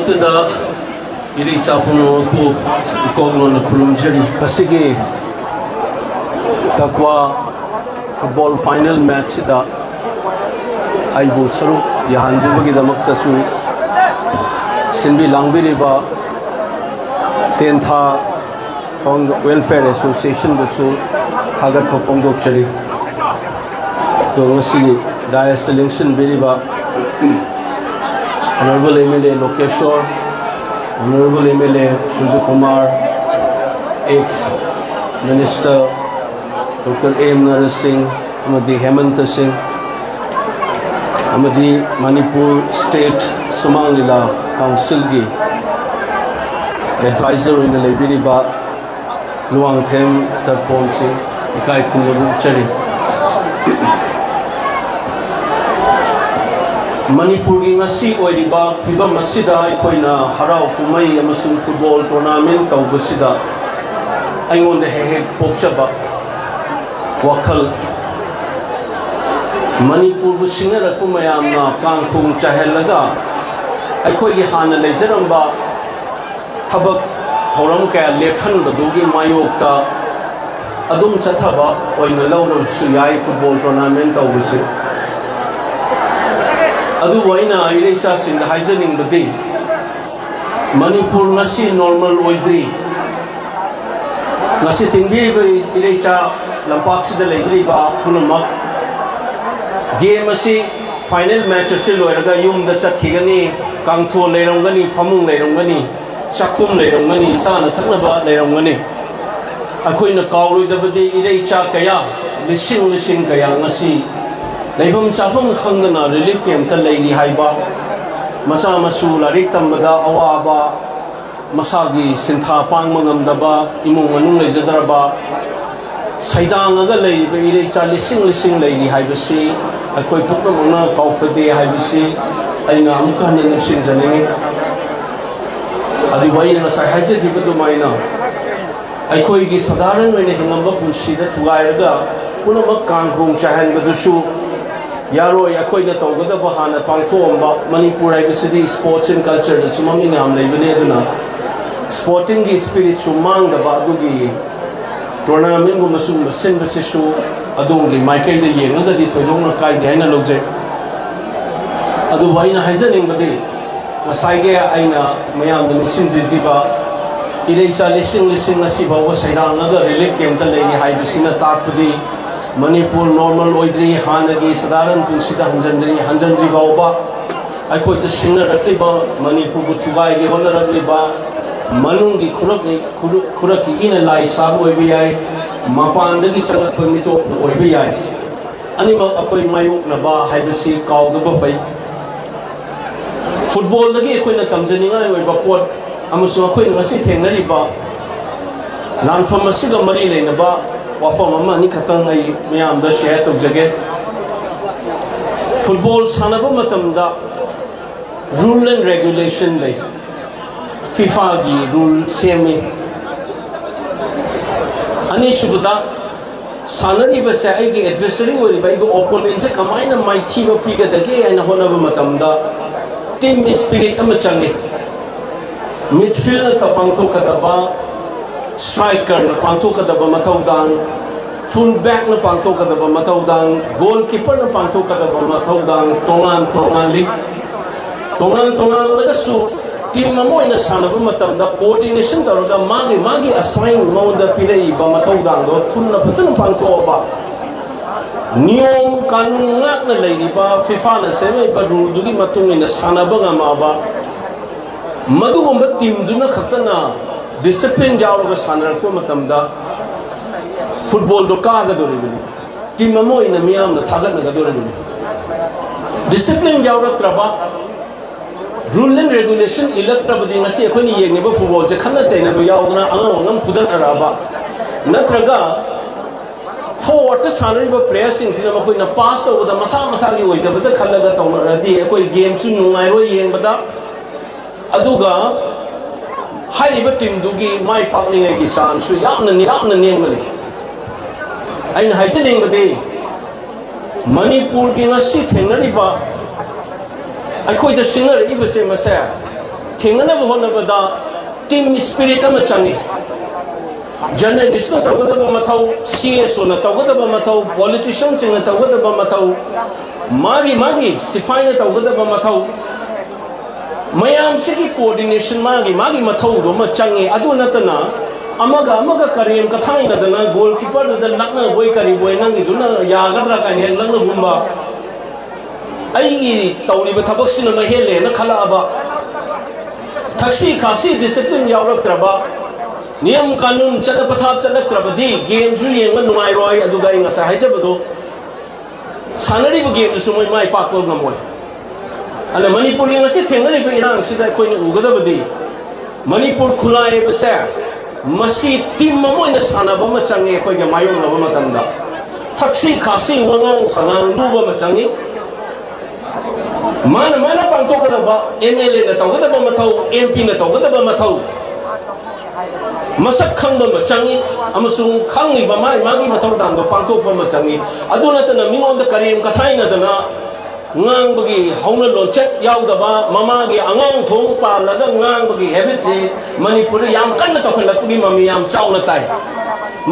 ꯃꯛꯇꯗ ꯏꯔꯩꯆꯥ ꯄꯨꯝꯅꯃꯛꯄꯨ ꯏꯀꯣꯛꯂꯣꯟꯅ ꯈꯨꯔꯨꯝꯖꯔꯤ ꯉꯁꯤꯒꯤ ꯇꯛꯋꯥ football final ꯃꯦꯠꯆꯁꯤꯗ ꯑꯩꯕꯨ ꯁꯔꯨꯛ ꯌꯥꯍꯟꯕꯤꯕꯒꯤꯗꯃꯛꯇꯁꯨ ꯁꯤꯟꯕꯤ ꯂꯥꯡꯕꯤꯔꯤꯕ ꯇꯦꯟꯊꯥ ꯋꯦꯜꯐꯦꯌꯔ ꯑꯦꯁꯣꯁꯤꯌꯦꯁꯟꯕꯨꯁꯨ ꯊꯥꯒꯠꯄ ꯐꯣꯡꯗꯣꯛꯆꯔꯤ ꯑꯗꯣ ꯉꯁꯤꯒꯤ ꯗꯥꯏꯁꯇ ꯂꯦꯡꯁꯤꯟꯕꯤꯔꯤꯕ Honorable MLA Lokeshwar, Honorable MLA Suju Kumar, ex-Minister Dr. A.M. Naresh Singh, Amadi Hemanta Singh, Amadi Manipur State Sumang Lila Council ki Advisor in the Libiriba Luang Them Tarpon Singh, Ikai Kungabu Chari. Manipur ki ngasi oiriba phibam asida aikoina harau kumai amasung football tournament tawbasida aingonda he pokchaba wakhal Manipur bu singaraku mayamna kangkhung chahelaga aikoi gi hana lejaramba thabak thoram ka lekhan badugi mayokta adum chathaba oina lawro suyai football tournament tawbasi adu waina irecha sin the hygienic badi Manipur ngasi normal oidri ngasi tingbi irecha lampak sida legri ba punamak game asi final match asi loiraga yum da chakhigani kangtho leirongani phamung leirongani chakhum leirongani chana thaknaba leirongani akoina kawroidabadi irecha kaya lising kaya ngasi Leifam chafam khangana relief camp ta leini haiba masa masu larik tambada awaba masagi sintha pangma ngamdaba imung manung leijadraba saidang aga leiba ire cha lising leini haibasi akoi puknamna kaupade haibasi aina amukha ne nusing janenge adi waina na sai haise dibadu maina akoi gi sadaran oine hingamba punsi da thugairaga punamak kangkrong chahan badusu Yaroi akoina tawgadaba hana pangthomba Manipur haibasidi sports and culture da sumami ngam leibane aduna sporting gi spirit su mangdaba adugi tournament gu masung masin basisu adungi maikai da yengaga di thoidongna kai de haina logje adu waina haijaning badi masaige aina mayam da mixin jirtiba ireisa lising asiba wa sairanga relief camp ta leini haibasina takpadi Manipur normal oidri hanagi sadaran kunsida hanjandri bauba aikoi the singer rakliba Manipur buthubai gi hola rakliba manungi khuraki ina lai sabu oibi ai mapan dagi changat permito oibi ai anima akoi mayuk na ba haibasi kaudaba bai football dagi akoi na tamjaninga oiba pot amusu akoi ngasi thengnari ba lanfam asiga mari leina ba wapham ama ni khatang ai miyam da share tawjage football sanaba matamda rule and regulation lei FIFA gi rule semi ani subada sanari ba sa ai gi adversary ori bai go opponent se kamaina mai thi ba pi ga dage ai na honaba matamda team spirit ama changi midfield ta pangtho kadaba striker na pangtho kadaba matawdang full back na pangtho kadaba matawdang goalkeeper na pangtho kadaba matawdang tongan laga su team mo ina sanaba matamda coordination taraga magi assign mauda pilai ba matawdang do kunna pasan pangtho ba niyom kanun ngak na leini ba FIFA na seme ba rule dugi matung ina sanaba ngama ba madu bomba team duna khatana discipline jawra sanara ko matamda football do ka ga dori bini team mo ina miyam na thagat na ga dori bini discipline jawra traba rule and regulation electra badi ngasi akhoni yengne ba football je khanna chaina ba yaudna angam khudan araba natraga forward ta sanari ba players sing sina makoi na pass over da masa gi oi jabada khallaga tawna radi akoi game su nungai ro yeng bada aduga High team dugi my partner ki chance yamna nengmali aina haisening bade Manipur ki ngasi thengnari ba akhoi da singer ibase masa थेंगना होना बदा team spirit अमा चंगी journalist न तौगदबा मथौ CS न तौगदबा मथौ politician Singh न तौगदबा मथौ मागी सिपाही न तौगदबा मथौ मयाम सिकी कोऑर्डिनेशन मागी मथौ रो म चंगे अदु नतना अमगा करेम कथाई नदना गोलकीपर द लक्ना बोय करी बोय नंगी दुना यागदरा का हेल लंग गुंबा आई तौरीब थबक सिन म हेले न खलाबा थक्सी खासी डिसिप्लिन यावरक्त्रबा नियम कानून चल पथाप चलक्त्रबदी गेम जु येंग नुंगाई रोय अदुगा इंग सा हाइजबदो सानरीब गेम सु मोय माय पाक नमोय अन मणिपुर इंग से थेंगरी पे इरांग सिदा कोइन उगदबदी मणिपुर खुलाए बसे मसी टीम मोइन सानब म चंगे कोइ के मायों नब मतंदा थक्सी खासी वंगंग संगांग दुब म चंगे माना पांथोकदबा एमएलए न तौगदबा मथौ एमपी न तौगदबा मथौ मसक खंग म चंगी अमसुंग खंगी बा मागी मथौ दांग पांथोक म चंगी अदु नतन मिंगोंद करेम कथाई नदना ngang bagi hauna lonchet yaudaba mama gi angang thong pa laga ngang bagi habit ji manipur yam kan to khalak gi mami yam chauna tai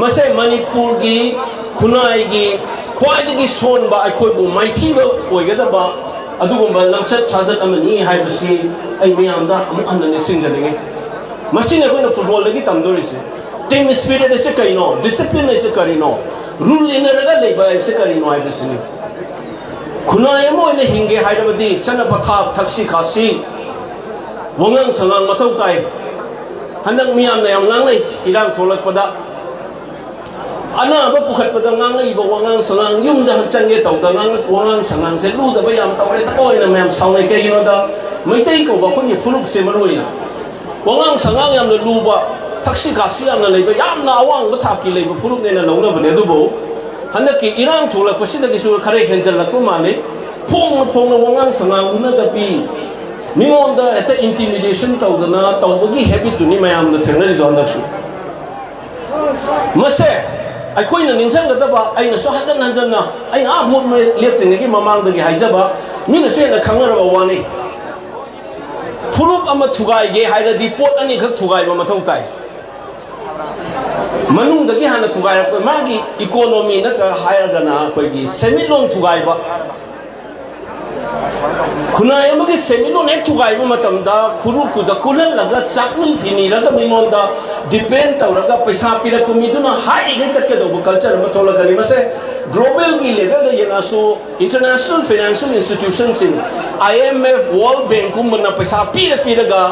mase manipur gi khunai gi khwai gi son ba akhoi bu maithi ba oigada ba adugumba lamchat chazat amani haibasi ai miyam da amu an ne sing jadenge masine ko na football lagi tamdorisi team spirit ese kaino discipline ese karino rule in raga leba ese karino haibasi खुनाय मोइने Hinge हाइरबदी चना पथा थक्सी खासी वंगंग संगांग मथौ ताई हनक मियाम न याम ngang nei irang tholak pada ana ba pukhat pada ngang nei ba wangang sangang yum da change tau da ngang wangang sangang se lu da ba yam tau re ta oi na mem saw nei ke gino da mai tai ko ba khoni furup se maroi na wangang sangang yam na lu ba thakshi khasi yam na lei ba yam na awang ba thaki lei ba furup ne na lo na ba ne du bo हंदक की इरांग थोलक पसिदगी सु खरे हेंजलक माने Phong वंगांग संगांग उना दबी मिंगोन the एत intimidation तौदना तौबगी habit Tuni मयाम न थेंगरी दो हंदक सु मसे अखोइन निंगसंग गदबा आइना सो हजन ना आइना आ भोट में लेतिंगी ममांग दगी हाइजबा मिन सेना खंगरबा वानी फुरुप अमा थुगाई गे हाइरदी पोट अनि खक थुगाई बा मथौ ताई मनूंग दगी हाना थुगाई को मागी इकोनॉमी नत्र हायर दना कोई की सेमिलोन थुगाई बा खुनाय अमगे सेमिलोन एक थुगाई बा मतम दा खुरु खुद कुलन लगा चाकुन फिनी रदा मिंगोन दा डिपेंड तौरगा पैसा पिरक मिदुना हाई गे चक्के दो कल्चर म तोला गली मसे ग्लोबल की लेवल यंगा सो इंटरनेशनल फाइनेंशियल इंस्टीट्यूशंस इन IMF वर्ल्ड बैंक कुमना पैसा पिरगा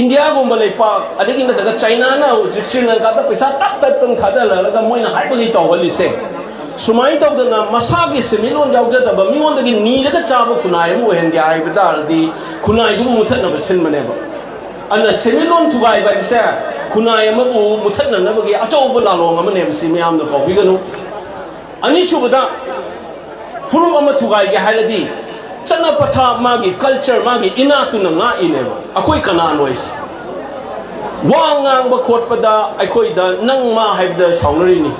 इंडिया गुम लेपा अदगी नतगा चाइना ना श्रीलंका दा पैसा तप तम थादा लगा मोइना हाइबगी तौहलिसे सुमाई तौदना मसागी सेमिलोन यावजदबा मिंगोंदगी नीरगा चाबो खुनाय मो हेंगे आइबदारदी खुनाय गुम मुथन बसिन मनेबा अन सेमिलोन थुगाय बाइसे खुनाय मबु मुथन नबगी अचौबो लालोंग मने बसि मियाम न कौबिगनु अनि सुबदा फुरुम अमा थुगाय गे हाइरदी चना पथा मागी कल्चर मागी इना तुना nga इनेबा अखोई कना नोइस वांगांग ब खोटपदा अखोई द नंग मा हाइबदा साउनरिनी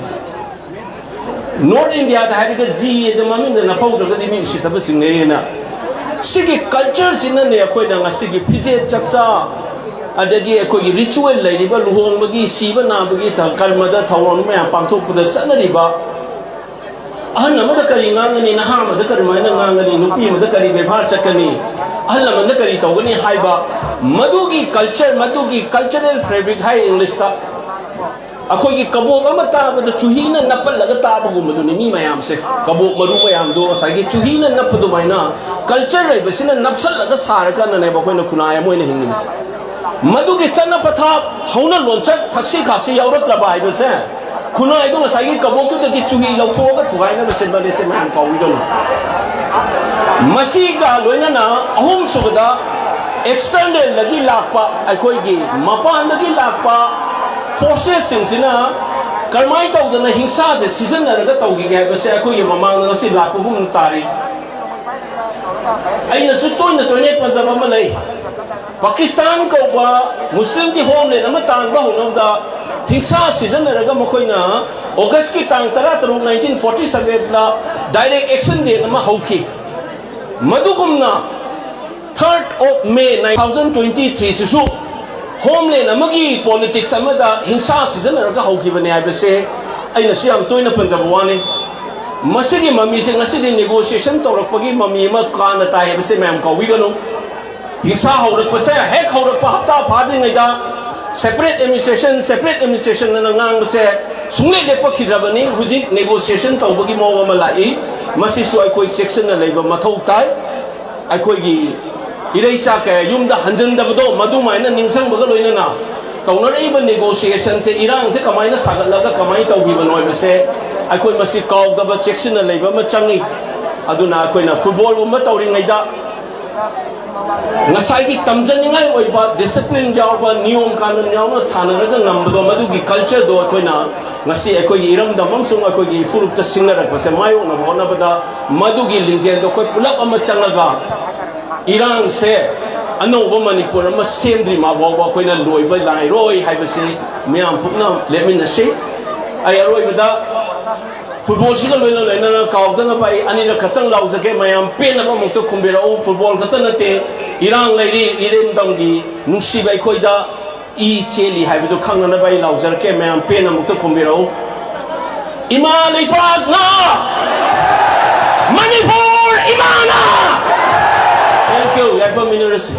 नॉर्थ इंडिया दा हाइबगा जी द ममिन द नफौ दगदि मि सितब सिंगेना सिगी कल्चर सिन ने अखोई द ngasi फिजे चकचा अदगी अखोई रिचुअल लेरिबा लुहोंबगी सीबा नाबगी ता कर्मदा थवरन मे पांथोकपदा सनरिबा अहल नमद करी nganगनी नहा मद कर मायना nganगनी नुपी मद करी व्यवहार चकनी अहल नमद करी तौगनी हाइबा मदुगी कल्चरल फैब्रिक हाई इंग्लिश ता अखोई की कबोक अमा ताबद चुहीना नपल लगा ताबगु मदुनी मी मयाम से कबोक मरु मयाम दो सागी चुहीना नपदु मायना कल्चर रे बसिना नपसल लगा सारका नने बखोइना खुनाय मोइना हिंगिमिस मदुगी चन्ना पथा हौना लोंचक थक्सी खासी यावरत्रबा हाइबसे खुनाय दो सागी कबोक तो की चुही लौथोगा थुगाइना बसिन बने से मैम काउइदनो मसीगा लोइना अहुम सुबदा एक्सटर्नल लगी लापा अखोइगी मपान लगी लापा फोर्सेस सिंसिना कर्माई तौदना हिंसा से सीजन नरगा तौगी गे बसे अखोइगी ममांग नसी लापगुम तारी अइना चुतोइन तोइने पंजाब म लई पाकिस्तान को मुस्लिम की होमलैंड अमा तांबा होनदा हिंसा सीजन नरगा मखोइना अगस्त की तांग 1947 ला डायरेक्ट एक्शन डे नमा हौखी मदुगुमना 3rd of May 2023 sisu homeland amagi politics amada hingsa sijanaraga hawkibani haibase aina siyam toina panjabwani masigi mami se ngasidi negotiation tawrakpagi mami ma kana tai haibase mayam kawigano hingsa hawrakpase hek hawrakpa hapta phadingaida separate administration na ngangbase sungle lepa khidrabani hujik negotiation tawbagi mawa malai masi su ai koi section na leiba mathau tai ai koi gi irei cha ka yumda hanjan da bodo madu maina ningsang baga loina na tawna rei ba negotiation se irang se kamai na sagal laga kamai tawbi banoi ba se ai koi masi kaw da ba section na leiba ma changi aduna koi na football umma tawri ngai da ngasai gi tamjaningai oiba discipline jawba niyom kanun yauna chanaraga ngambdo madu gi culture do koi na ngasi ekoi irang damam sung ekoi gi furup ta singnarak pase mayo na bona bada madu gi lingjen do koi pulap ama changaga irang se anoba Manipur ama sendri ma bawa koi na loiba lai roi haibase myam pukna lemin na se ay aroi bada football siga loina loina na kawda na pai ani na khatang lau jake mayam pen na mukto khumbira o football khatan na te irang lairi irem dangi nungsi bai khoi da I cheli haibu khang na bai lau jar ke mayam pen na mukto khumbira o ima leipak na Manipur imana thank you yakpa minority